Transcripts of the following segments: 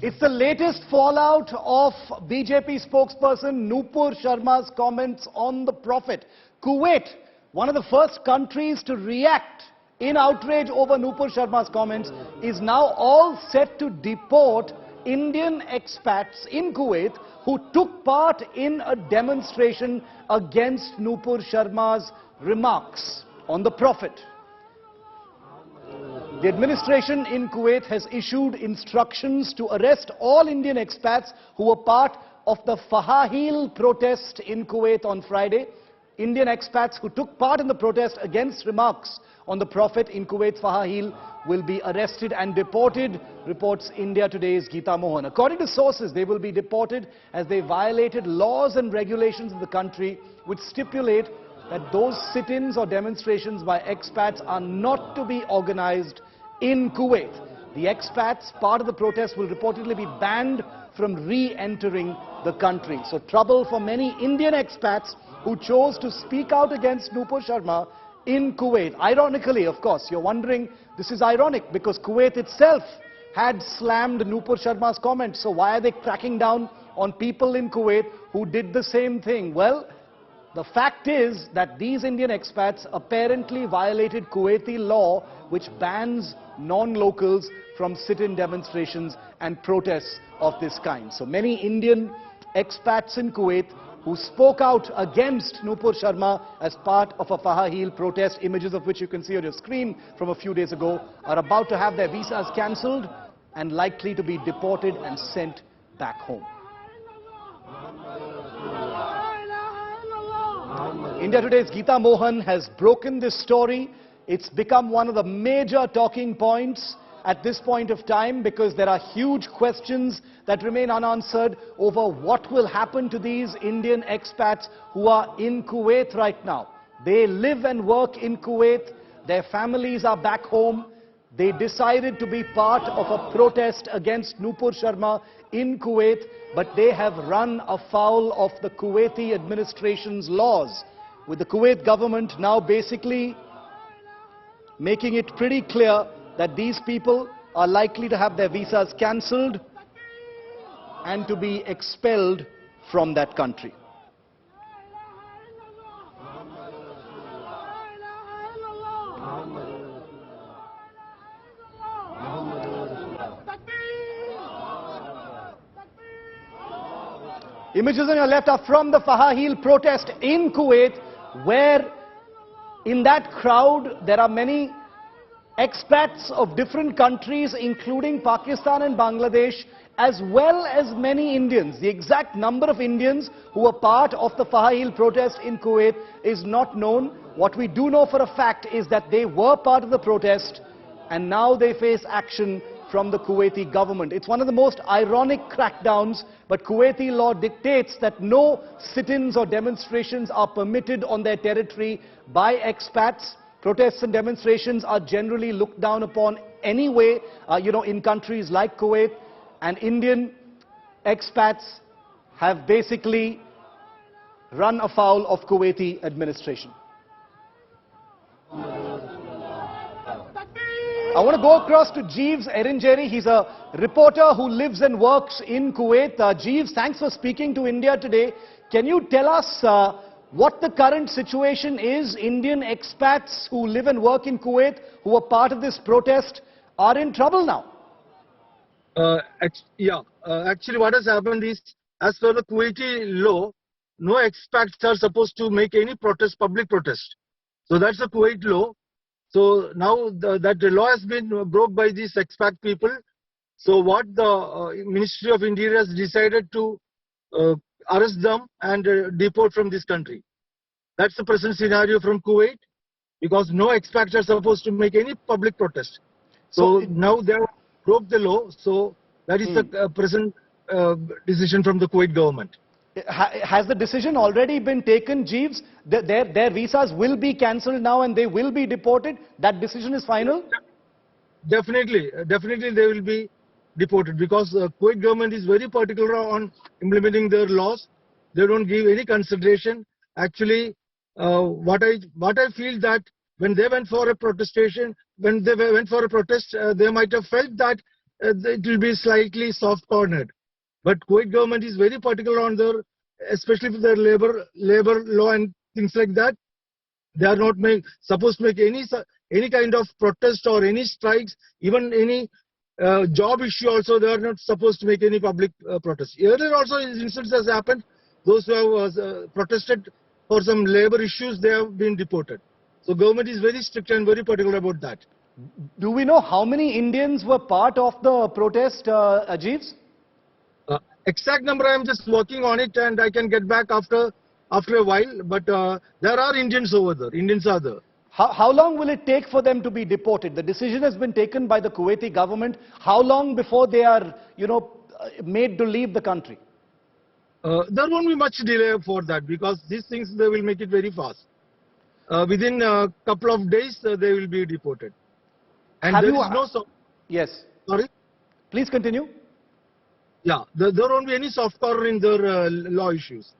It's the latest fallout of BJP spokesperson Nupur Sharma's comments on the Prophet. Kuwait, one of the first countries to react in outrage over Nupur Sharma's comments, is now all set to deport Indian expats in Kuwait who took part in a demonstration against Nupur Sharma's remarks on the Prophet. The administration in Kuwait has issued instructions to arrest all Indian expats who were part of the Fahaheel protest in Kuwait on Friday. Indian expats who took part in the protest against remarks on the Prophet in Kuwait's Fahaheel will be arrested and deported, reports India Today's Gitanjali Mohan. According to sources, they will be deported as they violated laws and regulations in the country which stipulate that those sit-ins or demonstrations by expats are not to be organized in Kuwait. The expats, part of the protest, will reportedly be banned from re-entering the country. So trouble for many Indian expats who chose to speak out against Nupur Sharma in Kuwait. Ironically, of course, you're wondering, this is ironic because Kuwait itself had slammed Nupur Sharma's comments. So why are they cracking down on people in Kuwait who did the same thing? Well, the fact is that these Indian expats apparently violated Kuwaiti law which bans non-locals from sit-in demonstrations and protests of this kind. So many Indian expats in Kuwait who spoke out against Nupur Sharma as part of a Fahaheel protest, images of which you can see on your screen from a few days ago, are about to have their visas cancelled and likely to be deported and sent back home. India Today's Gitanjali Mohan has broken this story. It's become one of the major talking points at this point of time because there are huge questions that remain unanswered over what will happen to these Indian expats who are in Kuwait right now. They live and work in Kuwait. Their families are back home. They decided to be part of a protest against Nupur Sharma in Kuwait, but they have run afoul of the Kuwaiti administration's laws, with the Kuwait government now basically making it pretty clear that these people are likely to have their visas cancelled and to be expelled from that country. Images on your left are from the Fahaheel protest in Kuwait, where in that crowd there are many expats of different countries, including Pakistan and Bangladesh, as well as many Indians. The exact number of Indians who were part of the Fahaheel protest in Kuwait is not known. What we do know for a fact is that they were part of the protest and now they face action from the Kuwaiti government. It's one of the most ironic crackdowns, but Kuwaiti law dictates that no sit-ins or demonstrations are permitted on their territory by expats. Protests and demonstrations are generally looked down upon anyway, in countries like Kuwait, and Indian expats have basically run afoul of Kuwaiti administration. I want to go across to Jeeves Erinjeri. He's a reporter who lives and works in Kuwait. Jeeves, thanks for speaking to India Today. Can you tell us what the current situation is? Indian expats who live and work in Kuwait, who are part of this protest, are in trouble now. Actually what has happened is, as per the Kuwaiti law, no expats are supposed to make any protest, public protest. So that's the Kuwait law. So now that the law has been broke by these expat people. So what the Ministry of Interior has decided to arrest them and deport from this country. That's the present scenario from Kuwait, because no expats are supposed to make any public protest. So now they have broke the law. So that is the present decision from the Kuwait government. Has the decision already been taken, Jeeves? Their visas will be cancelled now and they will be deported? That decision is final? Definitely they will be deported, because the Kuwait government is very particular on implementing their laws. They don't give any consideration. Actually, what I feel that when they went for a protest, they might have felt that it will be slightly soft-cornered. But Kuwait government is very particular on their, especially for their labor law and things like that. They are not supposed to make any kind of protest or any strikes, even any job issue also. They are not supposed to make any public protest. Earlier also incidents has happened. Those who have protested for some labor issues, they have been deported. So government is very strict and very particular about that. Do we know how many Indians were part of the protest, Jeeves? Exact number I am just working on it, and I can get back after a while. But there are Indians over there. Indians are there. How long will it take for them to be deported? The decision has been taken by the Kuwaiti government. How long before they are, made to leave the country? There won't be much delay for that, because these things, they will make it very fast. Within a couple of days, they will be deported. And there is no... Yes. Sorry? Please continue. Yeah, there won't be any soft corner in their law issues.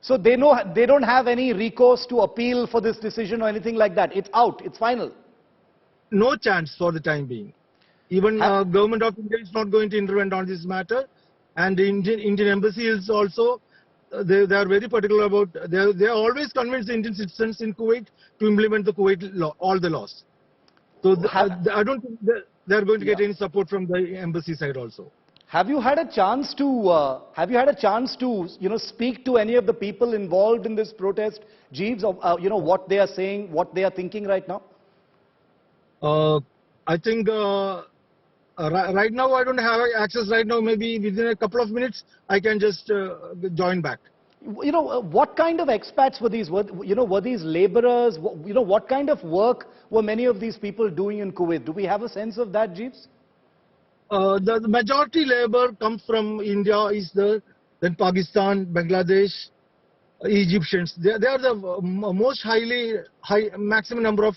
So they don't have any recourse to appeal for this decision or anything like that. It's out. It's final. No chance for the time being. Even government of India is not going to intervene on this matter, and the Indian embassy is also. They are very particular about. They are always convinced the Indian citizens in Kuwait to implement the Kuwait law, all the laws. So I don't think they are going to get any support from the embassy side also. Have you had a chance to speak to any of the people involved in this protest, Jeeves, of what they are saying, what they are thinking right now? I think right now I don't have access right now. Maybe within a couple of minutes I can just join back. What kind of expats were these? Were these laborers? What kind of work were many of these people doing in Kuwait? Do we have a sense of that, Jeeves? The majority labor comes from India, then Pakistan, Bangladesh, Egyptians. They are the most maximum number of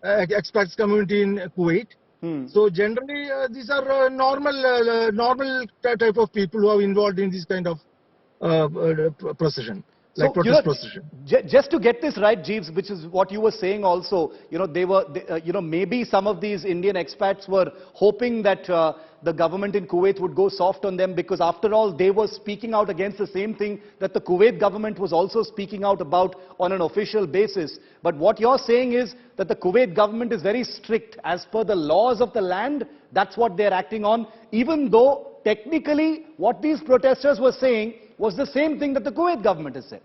expats community in Kuwait. So generally, these are normal type of people who are involved in this kind of procession. Like protest procession. Just to get this right, Jeeves, which is what you were saying also, maybe some of these Indian expats were hoping that the government in Kuwait would go soft on them, because after all, they were speaking out against the same thing that the Kuwait government was also speaking out about on an official basis. But what you're saying is that the Kuwait government is very strict. As per the laws of the land, that's what they're acting on, even though technically what these protesters were saying was the same thing that the Kuwait government has said.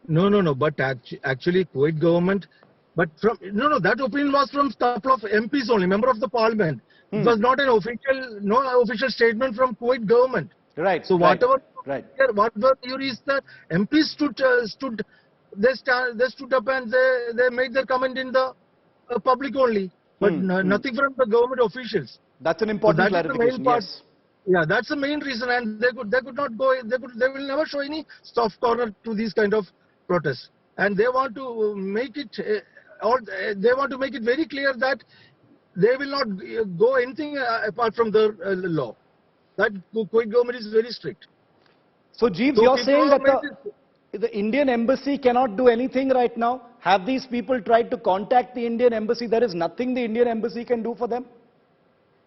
No. But actually, Kuwait government. But that opinion was from a couple of MPs only, member of the parliament. It was not an official statement from Kuwait government. Right. So whatever is that MPs stood up and they made their comment in the public only, but nothing from the government officials. That's an important clarification. Yes. Yeah, that's the main reason, and they could not go. They will never show any soft corner to these kind of protests, and they want to make it. They want to make it very clear that they will not go anything apart from the law. That Kuwait government is very strict. So, Jeeves, you're saying that the Indian embassy cannot do anything right now? Have these people tried to contact the Indian embassy? There is nothing the Indian embassy can do for them?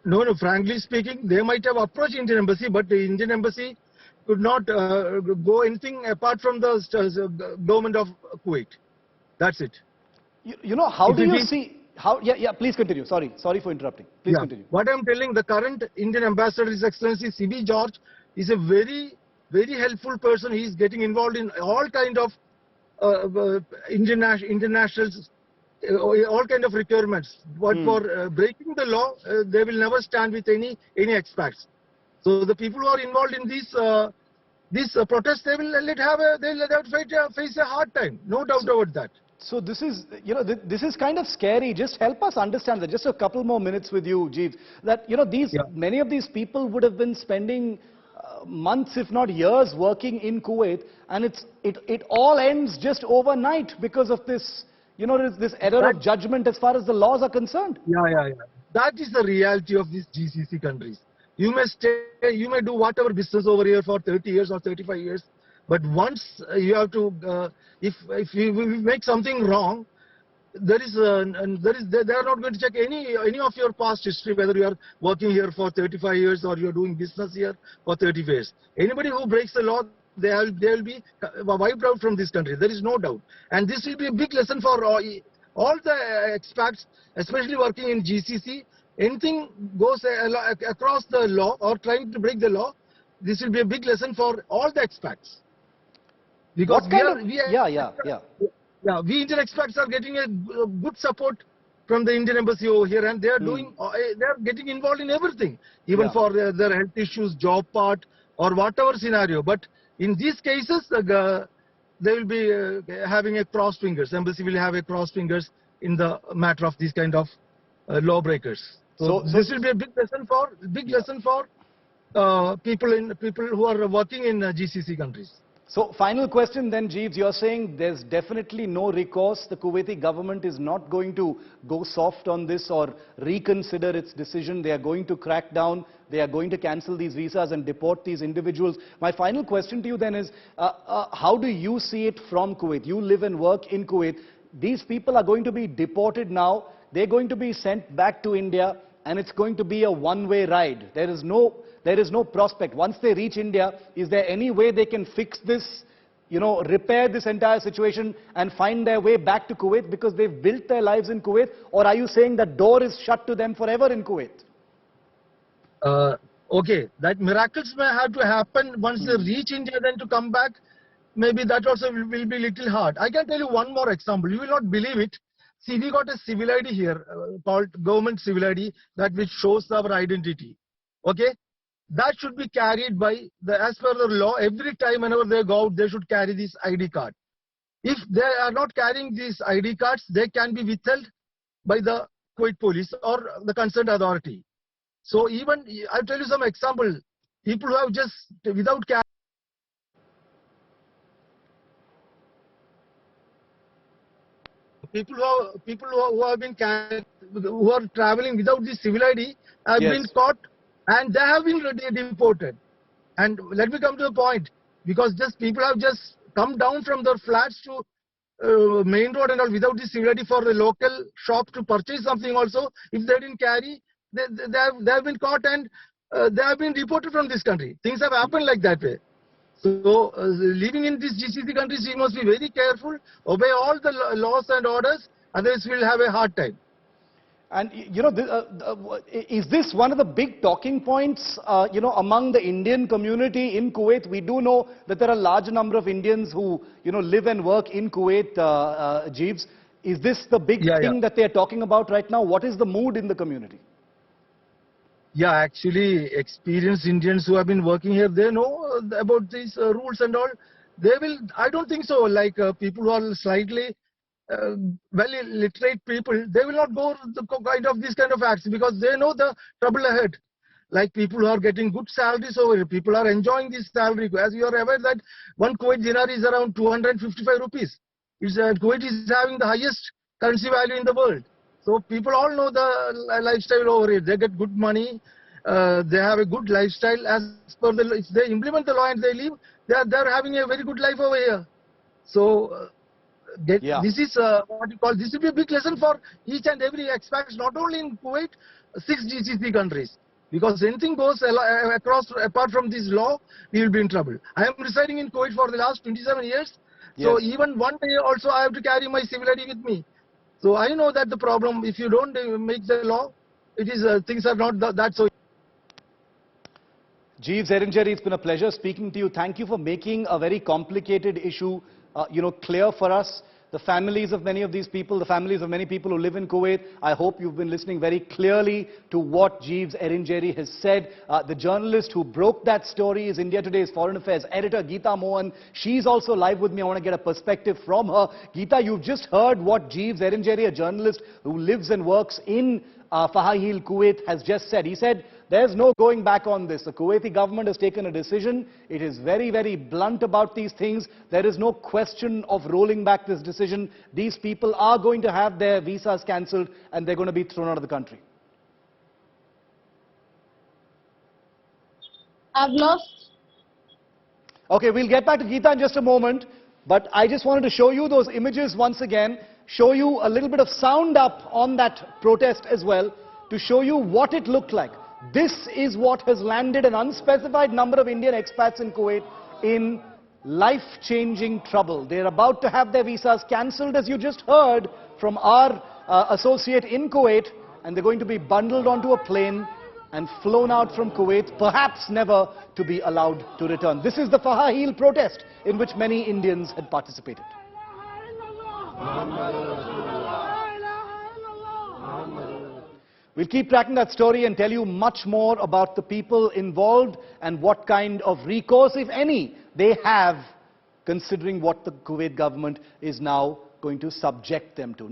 No, frankly speaking, they might have approached Indian embassy, but the Indian embassy could not go anything apart from the government of Kuwait. That's it. How do you see... please continue. Sorry for interrupting. Please continue. What I'm telling, the current Indian ambassador, His Excellency C.B. George, is a very, very helpful person. He is getting involved in all kind of international, all kind of requirements. But for breaking the law, they will never stand with any expats. So the people who are involved in these protests, they will face a hard time. No doubt about that. So this is, this is kind of scary. Just help us understand that. Just a couple more minutes with you, Jeeves. That, many of these people would have been spending months, if not years, working in Kuwait, and it all ends just overnight because of this, this error of judgment as far as the laws are concerned. Yeah. That is the reality of these GCC countries. You may do whatever business over here for 30 years or 35 years. But once you have to, if you make something wrong, they are not going to check any of your past history, whether you are working here for 35 years or you are doing business here for 30 years. Anybody who breaks the law, they will be wiped out from this country. There is no doubt. And this will be a big lesson for all the expats, especially working in GCC. Anything goes across the law or trying to break the law, this will be a big lesson for all the expats. Because we Indian expats are getting a good support from the Indian embassy over here, and they are doing, they are getting involved in everything, even for their health issues, job part, or whatever scenario. But in these cases, they will be having a crossed fingers. Embassy will have a crossed fingers in the matter of these kind of lawbreakers. So this will be a big lesson for people who are working in GCC countries. So final question then, Jeeves, you're saying there's definitely no recourse. The Kuwaiti government is not going to go soft on this or reconsider its decision. They are going to crack down. They are going to cancel these visas and deport these individuals. My final question to you then is, how do you see it from Kuwait? You live and work in Kuwait. These people are going to be deported now. They're going to be sent back to India, and it's going to be a one-way ride. There is no prospect. Once they reach India, is there any way they can fix this, repair this entire situation and find their way back to Kuwait because they've built their lives in Kuwait? Or are you saying that door is shut to them forever in Kuwait? Okay, that miracles may have to happen once they reach India, then to come back, maybe that also will be a little hard. I can tell you one more example. You will not believe it. See, we got a civil ID here called government civil ID that which shows our identity. Okay, that should be carried by as per the law. Every time whenever they go out, they should carry this ID card. If they are not carrying these ID cards, they can be withheld by the Kuwait police or the concerned authority. So even I'll tell you some example. People who have just without carrying. People who have been who are traveling without this civil ID have been caught and they have been deported. And let me come to the point, because just people have just come down from their flats to main road and all without this civil ID for the local shop to purchase something also. If they didn't carry, they have been caught and they have been deported from this country. Things have happened like that way. So, living in these GCC countries, we must be very careful, obey all the laws and orders, otherwise we'll have a hard time. And, is this one of the big talking points, among the Indian community in Kuwait? We do know that there are a large number of Indians who, live and work in Kuwait, Jeeves. Is this the big thing that they're talking about right now? What is the mood in the community? Yeah, actually, experienced Indians who have been working here, they know about these rules and all. They will, I don't think so, like people who are slightly well literate people, they will not go these kind of acts because they know the trouble ahead. Like people who are getting good salaries over here, people are enjoying this salary. As you are aware that one Kuwait dinar is around 255 rupees. Kuwait is having the highest currency value in the world. So people all know the lifestyle over here. They get good money. They have a good lifestyle as per the. If they implement the law and they leave, they are having a very good life over here. So this is what you call. This will be a big lesson for each and every expat, not only in Kuwait, 6 GCC countries. Because anything goes across apart from this law, we will be in trouble. I am residing in Kuwait for the last 27 years. So even one day also I have to carry my civil ID with me. So I know that the problem, if you don't make the law, it is things are not that so. Jeeves Erinjeri, it's been a pleasure speaking to you. Thank you for making a very complicated issue, clear for us. The families of many of these people, the families of many people who live in Kuwait, I hope you've been listening very clearly to what Jeeves Erinjeri has said. The journalist who broke that story is India Today's Foreign Affairs editor, Gitanjali Mohan. She's also live with me. I want to get a perspective from her. Geeta, you've just heard what Jeeves Erinjeri, a journalist who lives and works in Fahaheel, Kuwait, has just said. He said, there's no going back on this. The Kuwaiti government has taken a decision. It is very, very blunt about these things. There is no question of rolling back this decision. These people are going to have their visas cancelled and they're going to be thrown out of the country. I've lost. Okay, we'll get back to Geeta in just a moment. But I just wanted to show you those images once again. show you a little bit of sound up on that protest as well, to show you what it looked like. This is what has landed an unspecified number of Indian expats in Kuwait in life-changing trouble. They're about to have their visas cancelled, as you just heard from our associate in Kuwait, and they're going to be bundled onto a plane and flown out from Kuwait, perhaps never to be allowed to return. This is the Fahaheel protest in which many Indians had participated. We'll keep tracking that story and tell you much more about the people involved and what kind of recourse, if any, they have, considering what the Kuwait government is now going to subject them to.